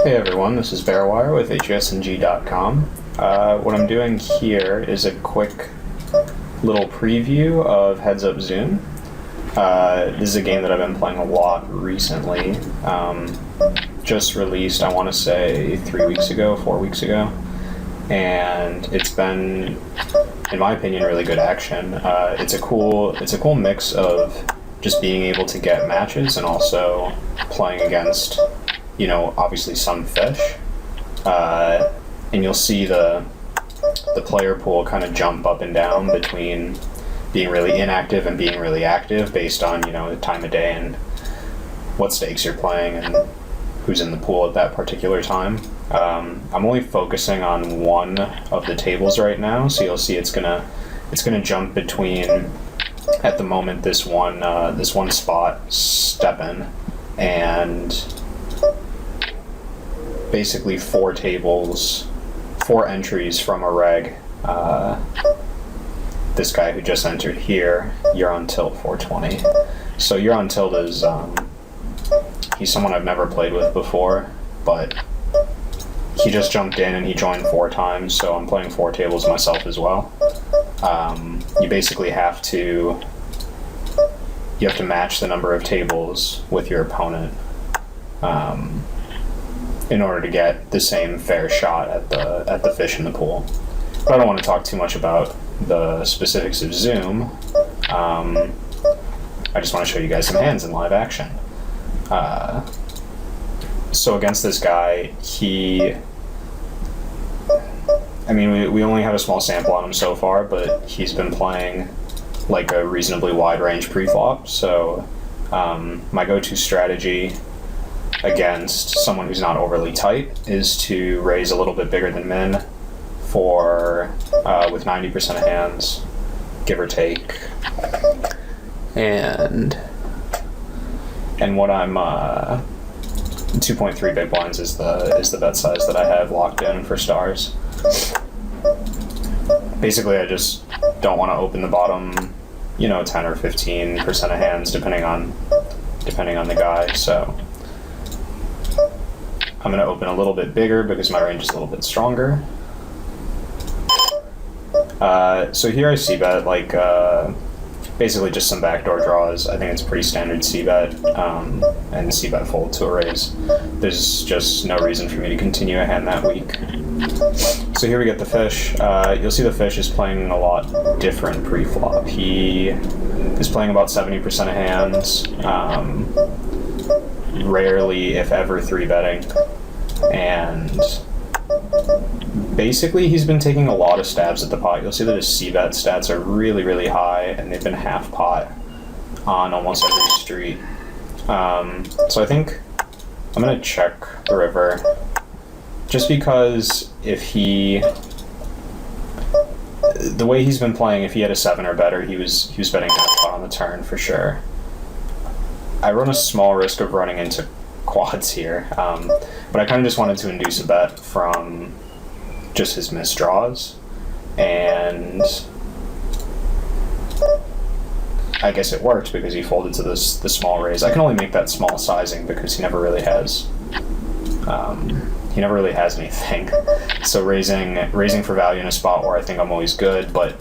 Hey everyone, this is Bearwire with HSNG.com. What I'm doing here is a quick little preview of Heads Up Zoom. This is a game that I've been playing a lot recently. Just released, I want to say 4 weeks ago, and it's been, in my opinion, really good action. It's a cool mix of just being able to get matches and also playing against, obviously some fish, and you'll see the player pool kind of jump up and down between being really inactive and being really active based on, the time of day and what stakes you're playing and who's in the pool at that particular time. I'm only focusing on one of the tables right now, so you'll see it's gonna jump between, at the moment, this one spot, Steppen, and basically 4 entries from a reg. This guy who just entered here, you're on tilt 420. So you're on tilt is, he's someone I've never played with before, but he just jumped in and he joined 4 times, so I'm playing 4 tables myself as well. You basically have to match the number of tables with your opponent in order to get the same fair shot at the fish in the pool. But I don't want to talk too much about the specifics of Zoom. I just want to show you guys some hands in live action. So against this guy, we only have a small sample on him so far, but he's been playing like a reasonably wide range pre-flop, so my go-to strategy against someone who's not overly tight is to raise a little bit bigger than min with 90% of hands, give or take. And what I'm 2.3 big blinds is the bet size that I have locked in for stars. Basically, I just don't want to open the bottom, 10 or 15% of hands depending on the guy. So I'm going to open a little bit bigger because my range is a little bit stronger. So here I c-bet, basically just some backdoor draws. I think it's pretty standard c-bet, and c-bet fold to a raise. There's just no reason for me to continue a hand that weak. So here we get the fish. You'll see the fish is playing a lot different pre-flop. He is playing about 70% of hands, rarely, if ever, 3-betting, and basically he's been taking a lot of stabs at the pot. You'll see that his c-bet stats are really, really high, and they've been half pot on almost every street. So I think I'm going to check the river, just because the way he's been playing, if he had a 7 or better, he was betting half pot on the turn for sure. I run a small risk of running into quads here, but I kind of just wanted to induce a bet from just his missed draws, and I guess it worked because he folded to the small raise. I can only make that small sizing because he never really has anything. So raising for value in a spot where I think I'm always good, but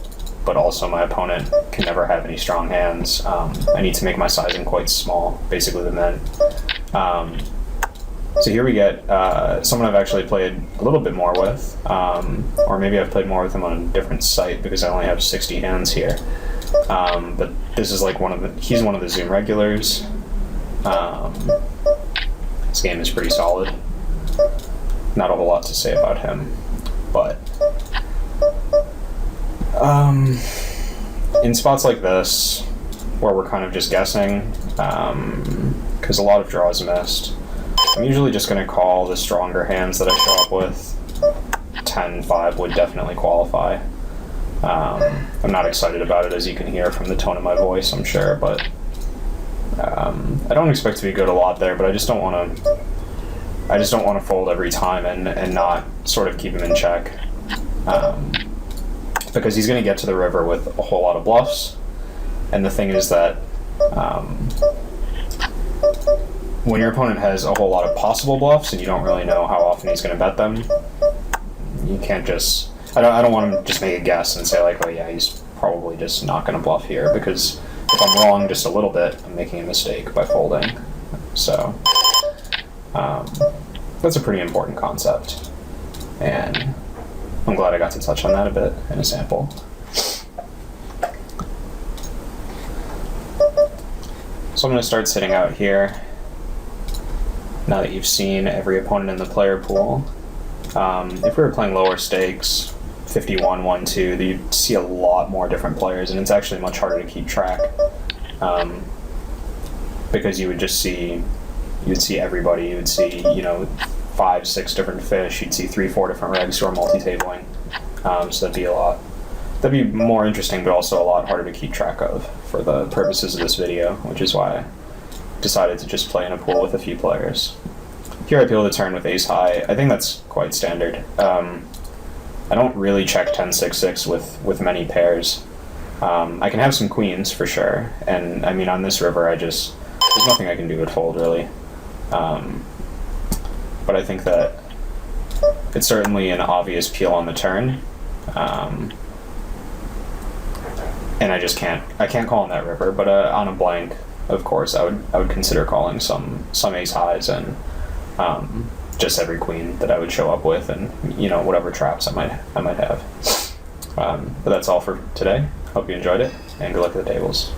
also my opponent can never have any strong hands. I need to make my sizing quite small, basically the min. So here we get someone I've actually played a little bit more with, or maybe I've played more with him on a different site because I only have 60 hands here. But this is like he's one of the Zoom regulars. This game is pretty solid. Not a whole lot to say about him, but in spots like this, where we're kind of just guessing, because a lot of draws missed, I'm usually just going to call the stronger hands that I show up with. 10-5 would definitely qualify. I'm not excited about it, as you can hear from the tone of my voice, I'm sure, but I don't expect to be good a lot there, but I just don't want to fold every time and not sort of keep him in check. Because he's going to get to the river with a whole lot of bluffs, and the thing is that when your opponent has a whole lot of possible bluffs and you don't really know how often he's going to bet them, you can't just... I don't want him to just make a guess and say, like, oh yeah, he's probably just not going to bluff here, because if I'm wrong just a little bit, I'm making a mistake by folding. So, that's a pretty important concept, and I'm glad I got to touch on that a bit in a sample. So I'm going to start sitting out here, now that you've seen every opponent in the player pool. If we were playing lower stakes, 51, 1, 2, you'd see a lot more different players, and it's actually much harder to keep track, because you would just see, you'd see everybody. You would see, you know, 5, 6 different fish. You'd see 3, 4 different regs who are multi-tabling. So that'd be more interesting, but also a lot harder to keep track of for the purposes of this video, which is why I decided to just play in a pool with a few players. Here I peel the turn with ace high. I think that's quite standard. I don't really check 10-6-6 with many pairs. I can have some queens for sure, and I mean on this river there's nothing I can do but fold really. But I think that it's certainly an obvious peel on the turn. And I can't call on that river, but on a blank, of course, I would consider calling some ace highs and just every queen that I would show up with, and you know, whatever traps I might have. But that's all for today. Hope you enjoyed it, and good luck at the tables.